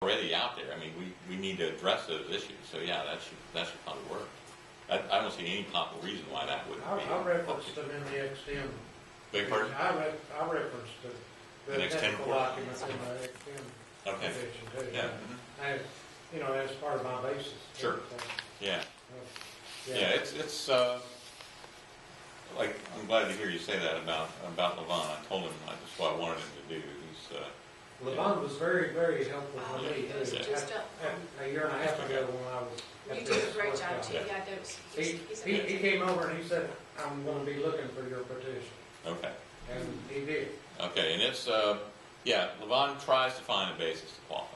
already out there. I mean, we need to address those issues. So yeah, that should probably work. I don't see any possible reason why that wouldn't be. I referenced them in the XM. Big pardon? I referenced the technical documents in the XM convention too. Yeah. And, you know, as part of my basis. Sure. Yeah. It's like, I'm glad to hear you say that about Levon. I told him that's what I wanted him to do. Levon was very, very helpful for me. A year and a half ago when I was. You did a great job too. Yeah, he came over and he said, "I'm going to be looking for your petition." Okay. And he did. Okay, and it's Levon tries to find a basis to qualify.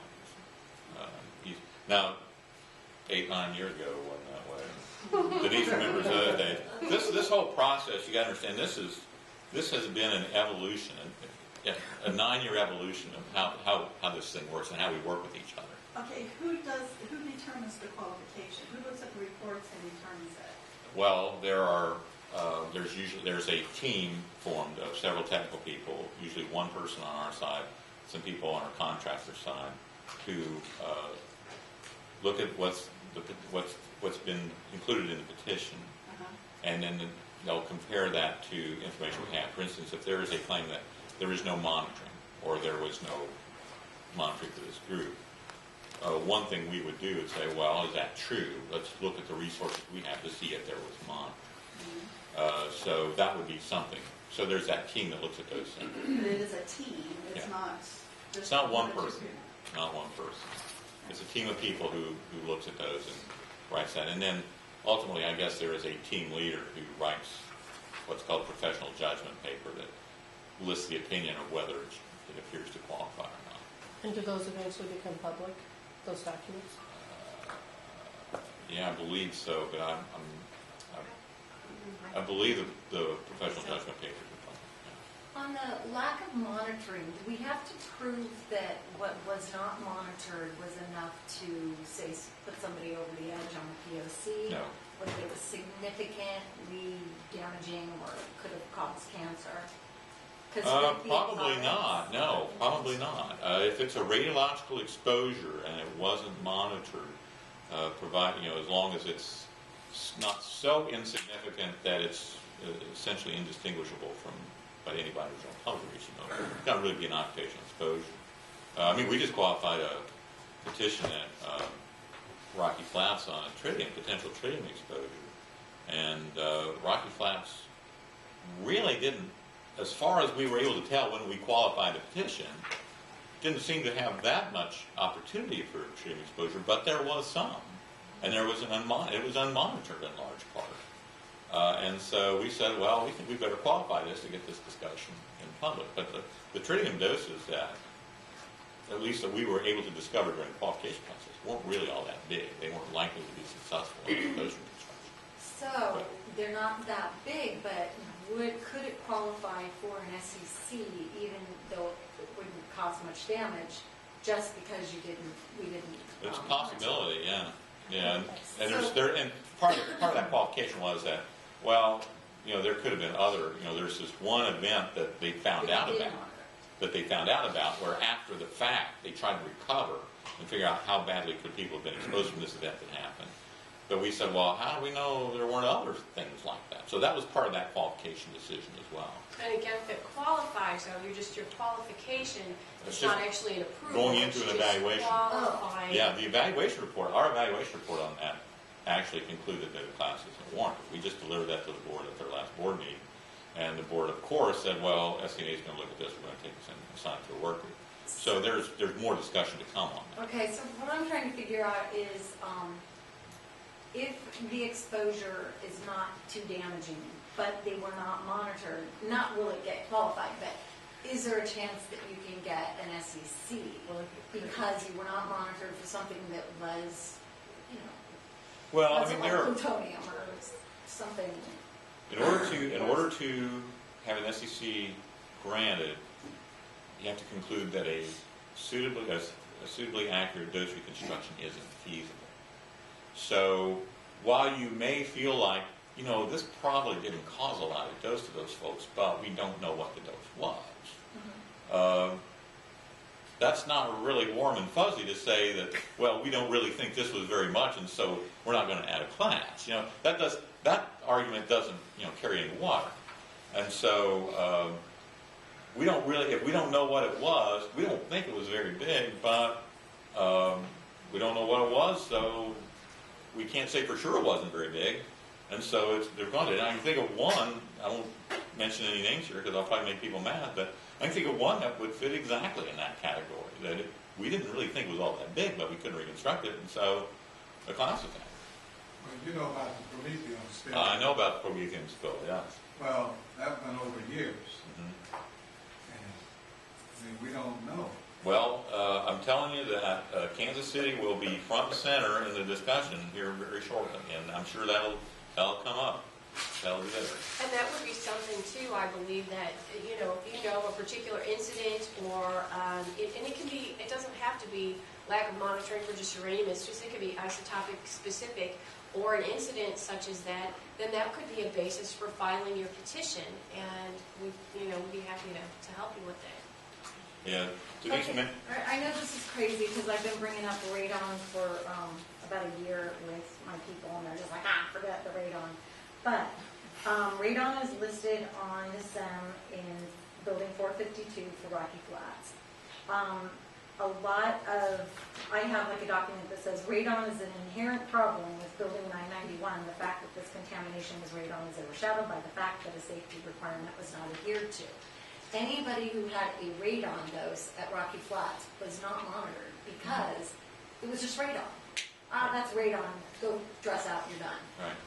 Now, 8-9 years ago, it wasn't that way. Denise remembers the other day. This whole process, you got to understand, this has been an evolution, a 9-year evolution of how this thing works and how we work with each other. Okay, who determines the qualification? Who looks at the reports and determines that? Well, there's a team formed of several technical people, usually one person on our side, some people on our contractor side, who look at what's been included in the petition, and then they'll compare that to information we have. For instance, if there is a claim that there is no monitoring, or there was no monitoring for this group, one thing we would do is say, well, is that true? Let's look at the resources we have to see if there was monitoring. So that would be something. So there's that team that looks at those things. But it is a team. It's not. It's not one person. Not one person. It's a team of people who looks at those and writes that. And then ultimately, I guess there is a team leader who writes what's called a professional judgment paper that lists the opinion of whether it appears to qualify or not. And do those eventually become public, those documents? Yeah, I believe so, but I believe the professional judgment paper is public. Yeah. On the lack of monitoring, do we have to prove that what was not monitored was enough to, say, put somebody over the edge on the POC? No. Whether it was significantly damaging or could have caused cancer? Probably not. No, probably not. If it's a radiological exposure and it wasn't monitored, as long as it's not so insignificant that it's essentially indistinguishable by anybody who's on television, it's not really be an occupational exposure. We just qualified a petition at Rocky Flats on a potential tritium exposure, and Rocky Flats really didn't, as far as we were able to tell when we qualified the petition, didn't seem to have that much opportunity for tritium exposure, but there was some. And there was it was unmonitored in large part. And so we said, well, we think we better qualify this to get this discussion in public. But the tritium doses that, at least that we were able to discover during the qualification process, weren't really all that big. They weren't likely to be successful in exposure construction. So they're not that big, but could it qualify for an SEC even though it wouldn't cause much damage just because we didn't? It's a possibility, yeah. And part of that qualification was that, well, there could have been other, there's this one event that they found out about where after the fact they tried to recover and figure out how badly could people have been exposed from this event that happened. But we said, well, how do we know there weren't other things like that? So that was part of that qualification decision as well. And again, if it qualifies, though, your qualification is not actually an approval. Going into an evaluation. Qualifying. Yeah, the evaluation report, our evaluation report on that actually concluded that the class isn't warranted. We just delivered that to the board at their last board meeting. And the board, of course, said, well, SCNA is going to look at this. We're going to take this and assign it to a work group. So there's more discussion to come on that. Okay, so what I'm trying to figure out is if the exposure is not too damaging, but they were not monitored, not will it get qualified, but is there a chance that you can get an SEC because you were not monitored for something that was, well, there are plutonium or something. In order to have an SEC granted, you have to conclude that a suitably accurate dose reconstruction isn't feasible. So while you may feel like, this probably didn't cause a lot of dose to those folks, but we don't know what the dose was. that's not really warm and fuzzy to say that, well, we don't really think this was very much, and so we're not going to add a class. That argument doesn't, carry any water. And so we don't really, if we don't know what it was, we don't think it was very big, but we don't know what it was, so we can't say for sure it wasn't very big. And so they're going to. And I can think of one, I won't mention any names here because I'll probably make people mad, but I can think of one that would fit exactly in that category. That we didn't really think was all that big, but we couldn't reconstruct it, and so the class was that. Well, you know about the Prometheus spill. I know about the Prometheus spill, yes. Well, that went over years, Mm-hmm. and we don't know. Well, I'm telling you that Kansas City will be front and center in the discussion here very shortly, and I'm sure that'll come up. That'll be there. And that would be something too, I believe, that, if you know a particular incident or, and it doesn't have to be lack of monitoring for just uranium, it could be isotopic specific, or an incident such as that, then that could be a basis for filing your petition, and we'd be happy to help you with that. Yeah. Okay. I know this is crazy because I've been bringing up the radon for about a year with my people, and they're just like, forget the radon. But radon is listed on the SEM in Building 452 for Rocky Flats. I have like a document that says radon is an inherent problem with Building 991. The fact that this contamination is radon is overshadowed by the fact that a safety requirement was not adhered to. Anybody who had a radon dose at Rocky Flats was not monitored because it was just radon. That's radon. Go dress out. You're done. Right.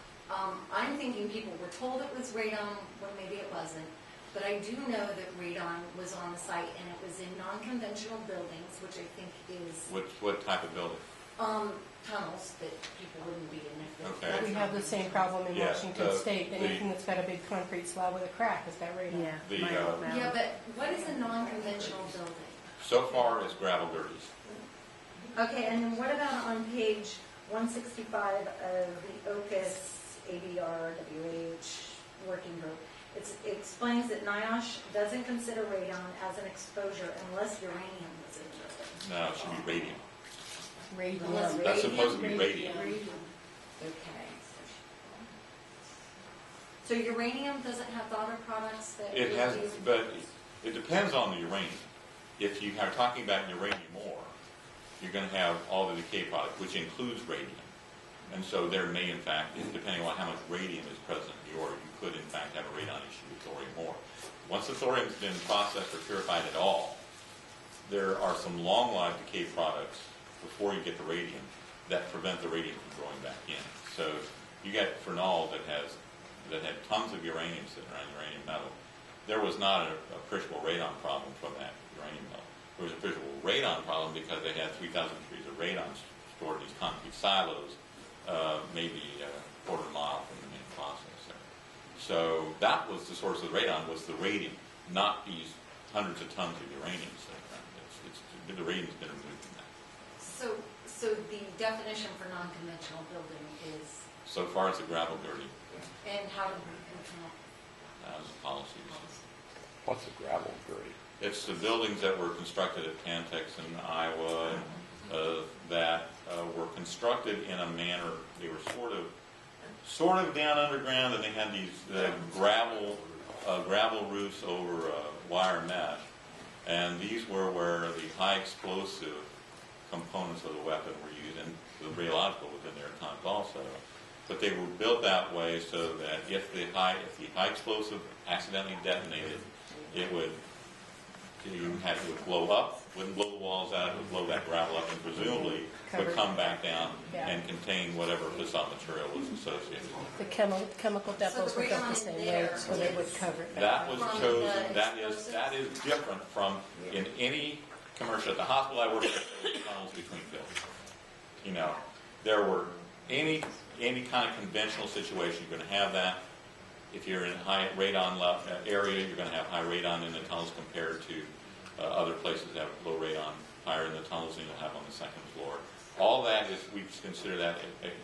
I'm thinking people were told it was radon when maybe it wasn't. But I do know that radon was on the site, and it was in non-conventional buildings, which I think is What type of building? Tunnels that people wouldn't be in if they. Okay. We have the same problem in Yeah, Washington State. Anything that's got a big concrete slab with a crack has got radon. Yeah, but what is a non-conventional building? So far, it's gravel dirties. Okay, and then what about on page 165 of the OPIS ABR WH working group? It explains that NIOSH doesn't consider radon as an exposure unless uranium was in the building. No, it should be radium. Radium. That's supposed to be radium. Okay. So uranium doesn't have the other products that It we has, use? but it depends on the uranium. If you are talking about uranium ore, you're going to have all the decay products, which includes radium. And so there may, in fact, depending on how much radium is present in the ore, you could, in fact, have a radon issue with thorium ore. Once the thorium's been processed or purified at all, there are some long-lived decay products before you get the radium that prevent the radium from growing back in. So you get phenol that had tons of uranium sitting around uranium metal. There was not a appreciable radon problem from that uranium metal. There was a appreciable radon problem because they had 3,000 degrees of radon stored in these concrete silos, maybe a quarter mile from the main processor. So that was the source of the radon, was the radium, not these hundreds of tons of uranium sitting around. The radium's been removed from that. So the definition for non-conventional building is, So far, it's a gravel dirty. and how do we control? Policies. What's a gravel dirty? It's the buildings that were constructed at Pantex in Iowa that were constructed in a manner, they were sort of down underground, and they had these gravel roofs over wire mesh. And these were where the high explosive components of the weapon were used, and the radiological was in there at times also. But they were built that way so that if the high explosive accidentally detonated, it would blow up, wouldn't blow the walls out, it would blow that gravel up, and presumably would come back down and contain whatever fissile material was associated. The chemical depots were built the same way, so they would cover it. That was chosen. That is different from in any commercial. At the hospital I worked at, there were tunnels between buildings. There were any kind of conventional situation, you're going to have that. If you're in a high radon area, you're going to have high radon in the tunnels compared to other places that have low radon, higher in the tunnels than you'll have on the second floor. All that is, we consider that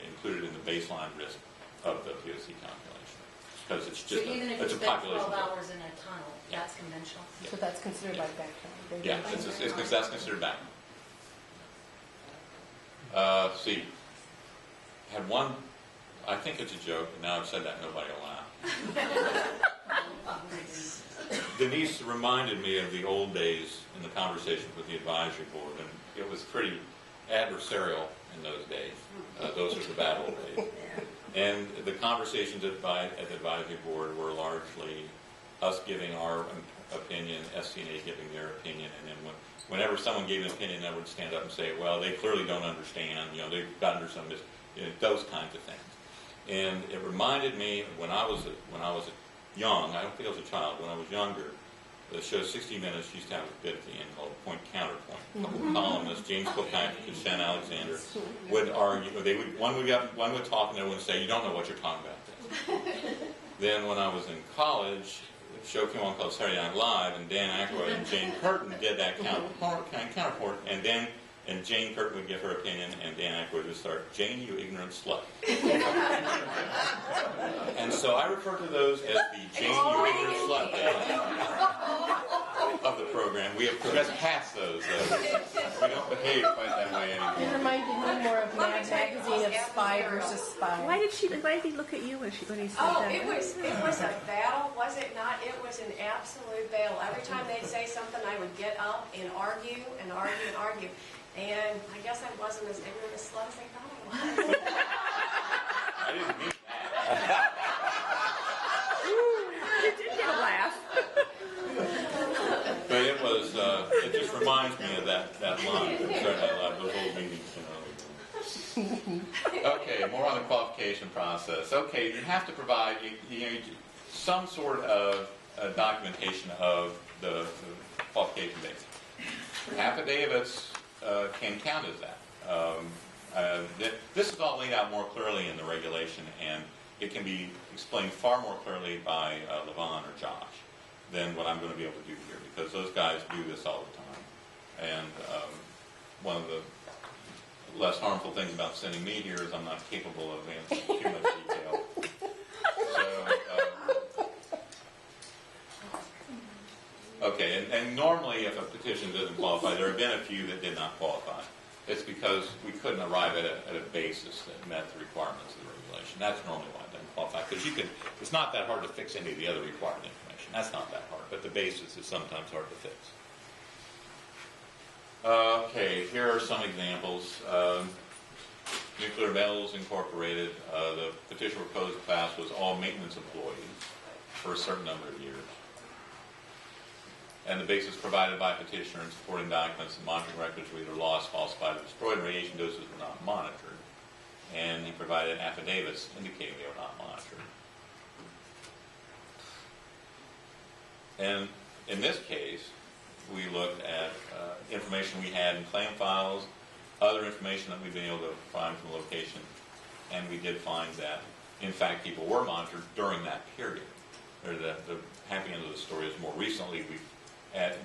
included in the baseline risk of the POC calculation. because it's So just even if it's you a spend population 12 filter. hours in a tunnel, Yeah. that's conventional. So that's considered like background. Yeah, that's considered back. See, had one, I think it's a joke, and now I've said that, nobody will laugh. Denise reminded me of the old days in the conversation with the advisory board, and it was pretty adversarial in those days. Those are the bad old days. And the conversations at the advisory board were largely us giving our opinion, SCNA giving their opinion, and then whenever someone gave an opinion, I would stand up and say, well, they clearly don't understand, they've got under some, those kinds of things. And it reminded me when I was young, I don't think I was a child, when I was younger, the show 60 Minutes used to have a bit at the end called Point Counterpoint. A couple columnists, James Kilpatrick and Shen Alexander, would argue, one would talk and the other one would say, you don't know what you're talking about. Then when I was in college, a show came on called Saturday Night Live, and Dan Aykroyd and Jane Curtin did that counterpoint, and Jane Curtin would give her opinion, and Dan Aykroyd would start, Jane, you ignorant slut. And so I refer to those as the Jane, you ignorant slut days of the program. We have progressed past those, though. We don't behave quite that way It anymore. reminded me more of Mad Magazine of Spy versus Spy. Why did he look at you when he said Oh, that? it was a battle, was it not? It was an absolute battle. Every time they'd say something, I would get up and argue and argue and argue. And I guess I wasn't as ignorant as slut as I thought I was. I didn't mean that. You did get a laugh. But it was, it just reminds me of that line from Saturday Night Live, those old meetings, Okay, more on the qualification process. Okay, you have to provide some sort of documentation of the qualification base. Affidavits can count as that. This is all laid out more clearly in the regulation, and it can be explained far more clearly by Levon or Josh than what I'm going to be able to do here, because those guys do this all the time. And one of the less harmful things about sending me here is I'm not capable of answering too much detail. Okay, and normally if a petition doesn't qualify, there have been a few that did not qualify. It's because we couldn't arrive at a basis that met the requirements of the regulation. That's normally why it doesn't qualify, because it's not that hard to fix any of the other required information. That's not that hard, but the basis is sometimes hard to fix. Okay, here are some examples. Nuclear Metals Incorporated, the petition proposed class was all maintenance employees for a certain number of years. And the basis provided by petitioner in supporting documents and monitoring records were either lost, falsified, or destroyed, and radiation doses were not monitored. And he provided affidavits indicating they were not monitored. And in this case, we looked at information we had in claim files, other information that we've been able to find from the location, and we did find that, in fact, people were monitored during that period. Or the happy end of the story is more recently we've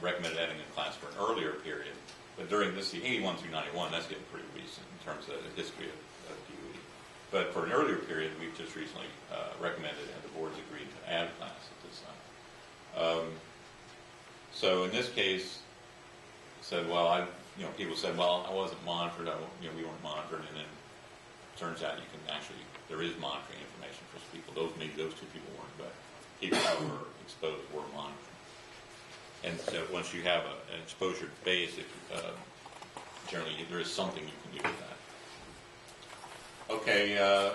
recommended adding a class for an earlier period, but during this, the 81 through 91, that's getting pretty recent in terms of the history of DOE. But for an earlier period, we've just recently recommended, and the board's agreed to add a class at this time. So in this case, said, well, people said, well, I wasn't monitored, we weren't monitored, and then it turns out you can actually, there is monitoring information for people. Maybe those two people weren't, but people who were exposed were monitored. And so once you have an exposure base, generally there is something you can do with that. Okay,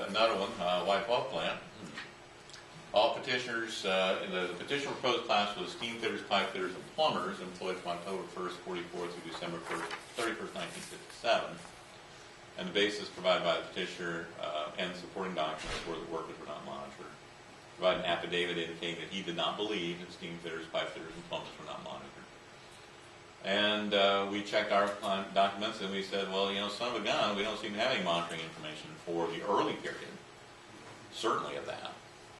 another one, White Wall plant. All petitioners, the petitioner proposed class was steam fitters, pipe fitters, and plumbers employed from October 1st, 44 through December 31st, 1957. And the basis provided by the petitioner and supporting documents were that workers were not monitored. Provide an affidavit indicating that he did not believe that steam fitters, pipe fitters, and plumbers were not monitored. And we checked our documents and we said, well, son of a gun, we don't seem to have any monitoring information for the early period, certainly of that.